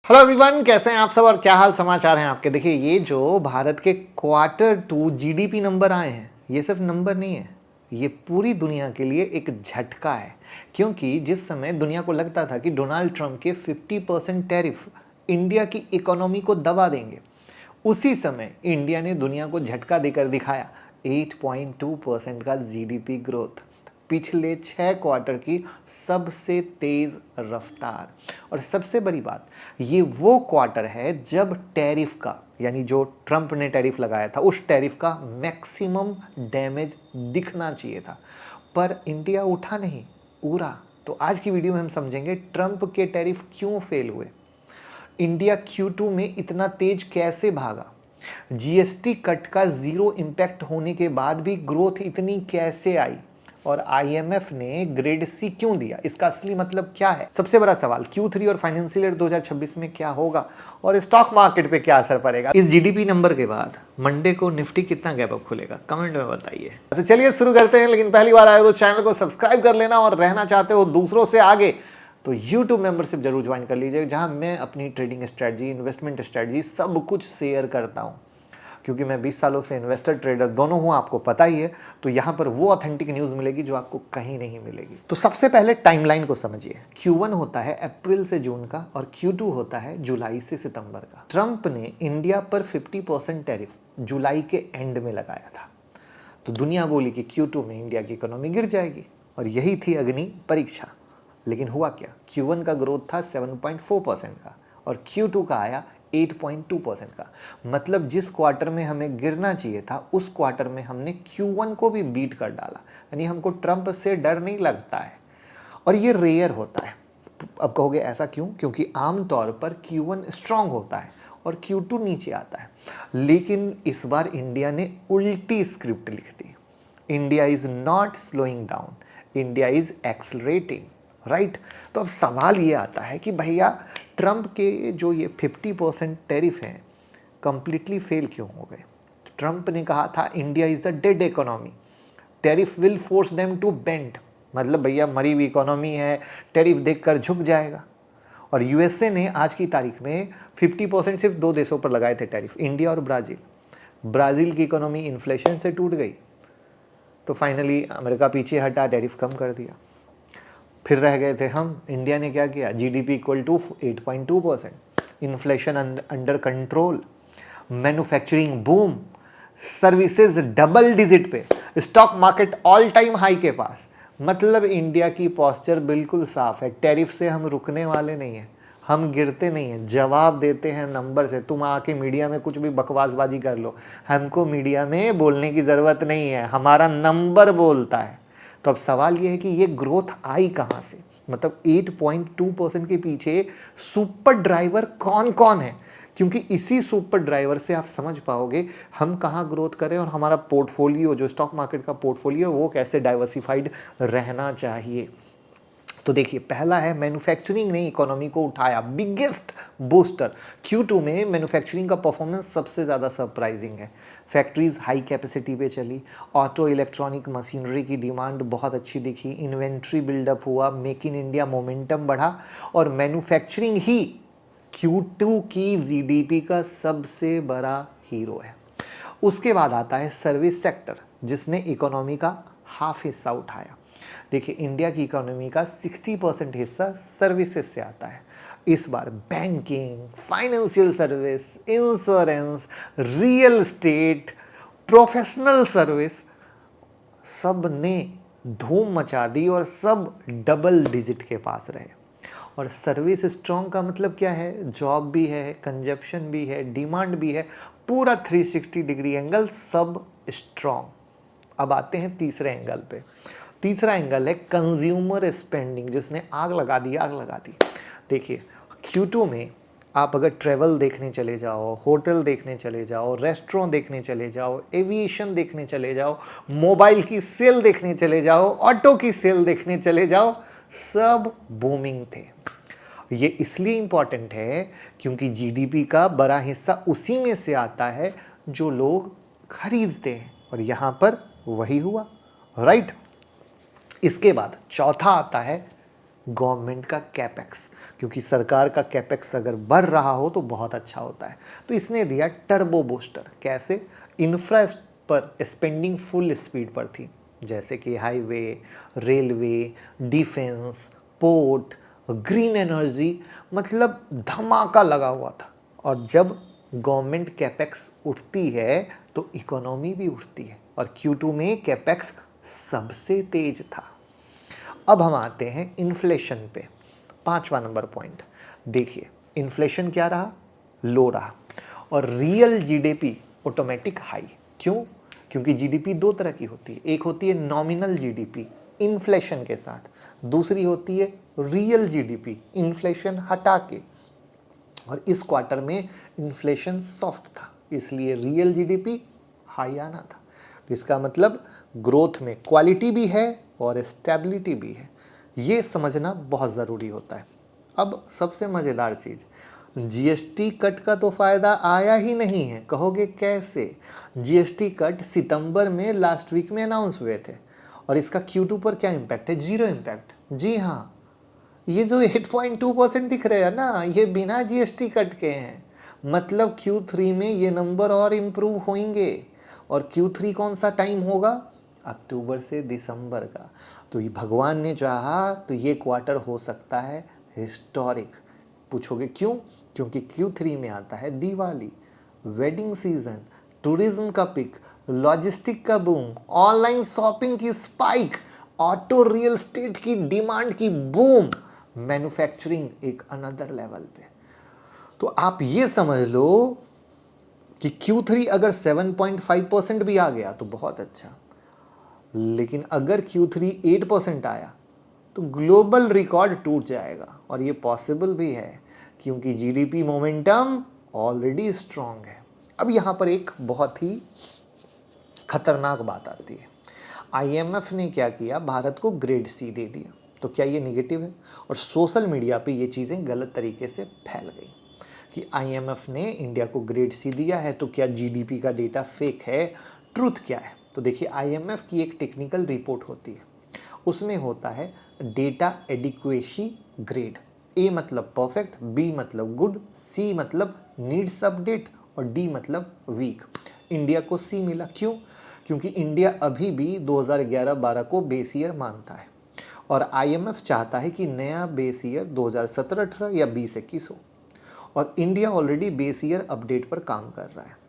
Hello everyone, कैसे हैं आप सब और क्या हाल समाचार हैं आपके। देखिए, ये जो भारत के क्वार्टर 2 जीडीपी नंबर आए हैं, ये सिर्फ नंबर नहीं है, ये पूरी दुनिया के लिए एक झटका है। क्योंकि जिस समय दुनिया को लगता था कि डोनाल्ड ट्रंप के 50% टैरिफ इंडिया की इकोनॉमी को दबा देंगे, उसी समय इंडिया ने दुनिया को झटका देकर दिखाया 8.2% का जीडीपी ग्रोथ, पिछले 6 क्वार्टर की सबसे तेज रफ्तार। और सबसे बड़ी बात, ये वो क्वार्टर है जब टैरिफ का, यानी जो ट्रंप ने टैरिफ लगाया था, उस टैरिफ का मैक्सिमम डैमेज दिखना चाहिए था, पर इंडिया उठा नहीं, उड़ा। तो आज की वीडियो में हम समझेंगे ट्रंप के टैरिफ क्यों फेल हुए, इंडिया Q2 में इतना तेज कैसे भागा, जीएसटी कट का जीरो इम्पैक्ट होने के बाद भी ग्रोथ इतनी कैसे आई, और आईएमएफ ने ग्रेड सी क्यों दिया, इसका असली मतलब क्या है। सबसे बड़ा सवाल, Q3 और फाइनेंशियल ईयर 2026 में क्या होगा और स्टॉक मार्केट पे क्या असर पड़ेगा। इस जीडीपी नंबर के बाद मंडे को निफ्टी कितना गैप अप खुलेगा, कमेंट में बताइए। तो चलिए शुरू करते हैं, लेकिन पहली बार आए हो तो चैनल को सब्सक्राइब कर लेना, और रहना चाहते हो दूसरों से आगे तो YouTube मेंबरशिप जरूर ज्वाइन कर लीजिए, जहां मैं अपनी ट्रेडिंग स्ट्रेटजी, इन्वेस्टमेंट स्ट्रेटजी सब कुछ शेयर करता हूं। क्योंकि मैं 20 सालों से इन्वेस्टर ट्रेडर दोनों हूं, आपको पता ही है, तो यहां पर वो ऑथेंटिक न्यूज़ मिलेगी जो आपको कहीं नहीं मिलेगी। तो सबसे पहले टाइमलाइन को समझिए। Q1 होता है अप्रैल से जून का, और Q2 होता है जुलाई से सितंबर का। ट्रंप ने इंडिया पर 50% टैरिफ जुलाई के एंड में लगाया था, तो दुनिया बोली कि Q2 में इंडिया की इकोनॉमी गिर जाएगी, और यही थी अग्नि परीक्षा। लेकिन हुआ क्या, Q1 का ग्रोथ था 7.4% का, और Q2 का आया 8.2% का। मतलब जिस क्वार्टर में हमें गिरना चाहिए था, उस क्वार्टर में हमने Q1 को भी बीट कर डाला। यानी हमको ट्रंप से डर नहीं लगता है, और ये रेयर होता है। अब कहोगे ऐसा क्यों, क्योंकि आमतौर पर Q1 स्ट्रांग होता है और Q2 नीचे आता है। लेकिन इस बार इंडिया ने उल्टी स्क्रिप्ट लिख दी। India is not slowing down, India is accelerating, right. तो अब सवाल ये आता है कि भैया ट्रंप के जो ये 50% टैरिफ हैं, कंप्लीटली फेल क्यों हो गए। ट्रंप ने कहा था India is the dead economy, tariff will force them to bend. मतलब भैया मरी हुई इकोनॉमी है, टैरिफ देखकर झुक जाएगा। और यूएसए ने आज की तारीख में 50% सिर्फ 2 देशों पर लगाए थे टैरिफ, इंडिया और ब्राज़ील। ब्राज़ील की इकोनॉमी इन्फ्लेशन से टूट गई, तो फाइनली अमेरिका पीछे हटा, टैरिफ कम कर दिया। फिर रह गए थे हम, इंडिया ने क्या किया, GDP equal to 8.2%, inflation under control, manufacturing boom, services double digit पे, stock market all time high के पास। मतलब इंडिया की पोस्चर बिल्कुल साफ है, टैरिफ से हम रुकने वाले नहीं हैं, हम गिरते नहीं हैं, जवाब देते हैं नंबर से। तुम आके मीडिया में कुछ भी बकवासबाजी कर लो, हमको मीडिया में बोलने की ज़रूरत नहीं है, हमारा नंबर बोलता है। तो अब सवाल ये है कि ये ग्रोथ आई कहाँ से, मतलब 8.2% के पीछे सुपर ड्राइवर कौन कौन है। क्योंकि इसी सुपर ड्राइवर से आप समझ पाओगे हम कहाँ ग्रोथ करें, और हमारा पोर्टफोलियो, जो स्टॉक मार्केट का पोर्टफोलियो, वो कैसे डाइवर्सिफाइड रहना चाहिए। तो देखिए, पहला है मैन्युफैक्चरिंग ने इकोनॉमी को उठाया, बिगेस्ट बूस्टर। Q2 में मैन्युफैक्चरिंग का परफॉर्मेंस सबसे ज़्यादा सरप्राइजिंग है। फैक्ट्रीज हाई कैपेसिटी पे चली, ऑटो इलेक्ट्रॉनिक मशीनरी की डिमांड बहुत अच्छी दिखी, इन्वेंट्री बिल्डअप हुआ, मेक इन इंडिया मोमेंटम बढ़ा, और मैन्युफैक्चरिंग ही Q2 की जीडीपी का सबसे बड़ा हीरो है। उसके बाद आता है सर्विस सेक्टर, जिसने इकोनॉमी का हाफ हिस्सा उठाया। देखिए, इंडिया की इकोनॉमी का 60% हिस्सा सर्विसेज से आता है। इस बार banking, financial service, insurance, real estate, professional service, सब ने धूम मचा दी, और सब डबल डिजिट के पास रहे। और सर्विस स्ट्रॉन्ग का मतलब क्या है, जॉब भी है, कंजप्शन भी है, डिमांड भी है, पूरा 360 डिग्री एंगल सब स्ट्रॉन्ग। अब आते हैं तीसरे एंगल पे। तीसरा एंगल है कंज्यूमर स्पेंडिंग, जिसने आग लगा दी, आग लगा दी। देखिए, Q2 में आप अगर ट्रैवल देखने चले जाओ, होटल देखने चले जाओ, रेस्टोरेंट देखने चले जाओ, एविएशन देखने चले जाओ, मोबाइल की सेल देखने चले जाओ, ऑटो की सेल देखने चले जाओ, सब बूमिंग थे। ये इसलिए इंपॉर्टेंट है क्योंकि जीडीपी का बड़ा हिस्सा उसी में से आता है जो लोग खरीदते हैं, और यहां पर वही हुआ, राइट। इसके बाद चौथा आता है गवर्नमेंट का कैपेक्स, क्योंकि सरकार का कैपेक्स अगर बढ़ रहा हो तो बहुत अच्छा होता है। तो इसने दिया टर्बो बूस्टर। कैसे? इंफ्रा पर स्पेंडिंग फुल स्पीड पर थी, जैसे कि highway, railway, defence, port, green energy, मतलब धमाका लगा हुआ था। और जब गवर्नमेंट कैपेक्स उठती है तो इकोनॉमी भी उठती है, और Q2 में कैपेक्स सबसे तेज था। अब हम आते हैं इन्फ्लेशन पे, 5वां नंबर पॉइंट। देखिए इन्फ्लेशन क्या रहा? लो रहा, और रियल जीडीपी ऑटोमेटिक हाई। क्यों? क्योंकि जीडीपी दो तरह की होती है, एक होती है नॉमिनल जीडीपी इन्फ्लेशन के साथ, दूसरी होती है रियल जीडीपी इन्फ्लेशन हटा के। और इस क्वार्टर में इन्फ्लेशन सॉफ्ट था, इसलिए रियल जीडीपी हाई आना था। तो इसका मतलब ग्रोथ में क्वालिटी भी है और स्टेबिलिटी भी है, ये समझना बहुत ज़रूरी होता है। अब सबसे मज़ेदार चीज़, जीएसटी कट का तो फ़ायदा आया ही नहीं है। कहोगे कैसे? जीएसटी कट सितंबर में लास्ट वीक में अनाउंस हुए थे, और इसका Q2 पर क्या इम्पैक्ट है? Zero impact. जी हाँ, ये जो 8.2% दिख रहे हैं ना, ये बिना जीएसटी कट के हैं। मतलब Q3 में ये नंबर और इम्प्रूव होंगे। और Q3 कौन सा टाइम होगा? अक्टूबर से दिसंबर का। तो ये भगवान ने चाहा तो ये क्वार्टर हो सकता है हिस्टोरिक। पूछोगे क्यों? क्योंकि Q3 में आता है दिवाली, वेडिंग सीजन, टूरिज्म का पिक, लॉजिस्टिक का बूम, ऑनलाइन शॉपिंग की स्पाइक, ऑटो रियल एस्टेट की डिमांड की बूम, मैन्युफैक्चरिंग एक अनदर लेवल पे। तो आप ये समझ लो कि Q3 अगर 7.5% भी आ गया तो बहुत अच्छा, लेकिन अगर Q3 8% आया तो ग्लोबल रिकॉर्ड टूट जाएगा। और ये पॉसिबल भी है क्योंकि जीडीपी मोमेंटम ऑलरेडी स्ट्रांग है। अब यहाँ पर एक बहुत ही खतरनाक बात आती है। आईएमएफ ने क्या किया? भारत को ग्रेड सी दे दिया। तो क्या ये निगेटिव है? और सोशल मीडिया पे ये चीज़ें गलत तरीके से फैल गई कि आईएमएफ ने इंडिया को ग्रेड सी दिया है तो क्या जीडीपी का डेटा फेक है? ट्रुथ क्या है? तो देखिए आईएमएफ की एक टेक्निकल रिपोर्ट होती है, उसमें होता है डेटा एडिक्वेसी ग्रेड। ए मतलब परफेक्ट, बी मतलब गुड, सी मतलब नीड्स अपडेट, और डी मतलब वीक। इंडिया को सी मिला। क्यों? क्योंकि इंडिया अभी भी 2011-12 को बेस ईयर मानता है, और आईएमएफ चाहता है कि नया बेस ईयर 2017-18 या 20-21 हो, और India already base year update पर काम कर रहा है।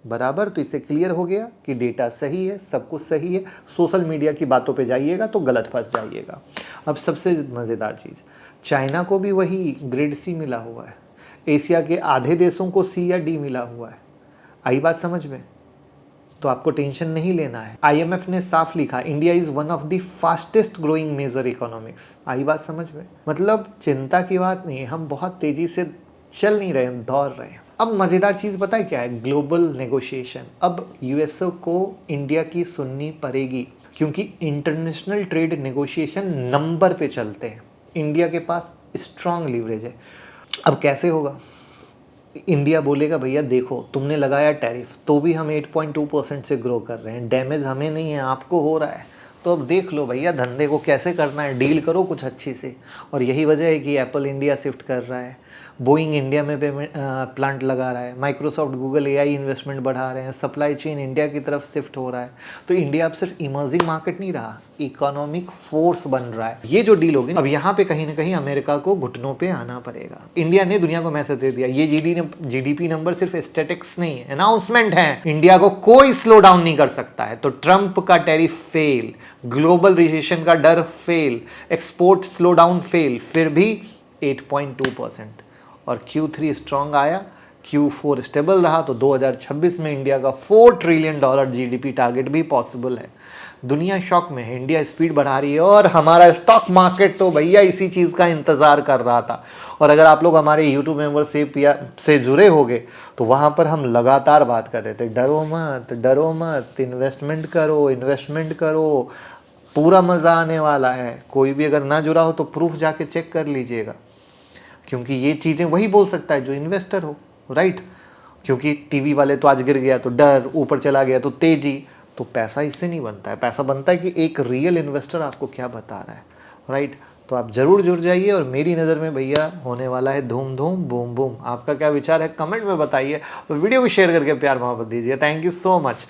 बराबर। तो इससे क्लियर हो गया कि डेटा सही है, सब कुछ सही है। सोशल मीडिया की बातों पे जाइएगा तो गलत फंस जाइएगा। अब सबसे मज़ेदार चीज़, चाइना को भी वही ग्रेड सी मिला हुआ है, एशिया के आधे देशों को सी या डी मिला हुआ है। आई बात समझ में? तो आपको टेंशन नहीं लेना है। आईएमएफ ने साफ लिखा, India is one of the fastest growing major economics. आई बात समझ में? मतलब चिंता की बात नहीं है, हम बहुत तेजी से चल नहीं रहे, दौड़ रहे हैं। अब मज़ेदार चीज़ पता है क्या है? Global negotiation. अब यूएसओ को इंडिया की सुननी पड़ेगी, क्योंकि इंटरनेशनल ट्रेड नेगोशिएशन नंबर पे चलते हैं। इंडिया के पास स्ट्रांग लीवरेज है। अब कैसे होगा? इंडिया बोलेगा भैया देखो तुमने लगाया टैरिफ तो भी हम 8.2% से ग्रो कर रहे हैं, डैमेज हमें नहीं है आपको हो रहा है, तो अब देख लो भैया धंधे को कैसे करना है, डील करो कुछ अच्छी से। और यही वजह है कि एप्पल इंडिया शिफ्ट कर रहा है, बोइंग इंडिया में पेमेंट प्लांट लगा रहा है, माइक्रोसॉफ्ट गूगल एआई इन्वेस्टमेंट बढ़ा रहे हैं, सप्लाई चेन इंडिया की तरफ शिफ्ट हो रहा है। तो इंडिया अब सिर्फ इमर्जिंग मार्केट नहीं रहा, इकोनॉमिक फोर्स बन रहा है। ये जो डील होगी अब यहाँ पे कहीं ना कहीं अमेरिका को घुटनों पे आना पड़ेगा। इंडिया ने दुनिया को मैसेज दे दिया, ये जीडीपी नंबर सिर्फ स्टैटिक्स नहीं है, अनाउंसमेंट है। इंडिया को कोई स्लो डाउन नहीं कर सकता है। तो ट्रंप का टैरिफ फेल, ग्लोबल रिसेशन का डर fail, export slow down fail, फिर भी 8.2%। और Q3 स्ट्रांग आया, Q4 स्टेबल रहा, तो 2026 में इंडिया का $4 ट्रिलियन जीडीपी टारगेट भी पॉसिबल है। दुनिया शॉक में है, इंडिया स्पीड बढ़ा रही है, और हमारा स्टॉक मार्केट तो भैया इसी चीज़ का इंतज़ार कर रहा था। और अगर आप लोग हमारे यूट्यूब मेंबरशिप से जुड़े होंगे तो वहाँ पर हम लगातार बात कर रहे थे, डरो मत, इन्वेस्टमेंट करो, पूरा मज़ा आने वाला है। कोई भी अगर ना जुड़ा हो तो प्रूफ जाके चेक कर लीजिएगा, क्योंकि ये चीज़ें वही बोल सकता है जो इन्वेस्टर हो, राइट। क्योंकि टीवी वाले तो आज गिर गया तो डर, ऊपर चला गया तो तेजी, तो पैसा इससे नहीं बनता है। पैसा बनता है कि एक रियल इन्वेस्टर आपको क्या बता रहा है, राइट। तो आप ज़रूर जुड़ जाइए और मेरी नज़र में भैया होने वाला है धूम धूम बूम बूम। आपका क्या विचार है कमेंट में बताइए और वीडियो को शेयर करके प्यार मोहब्बत दीजिए। Thank you so much.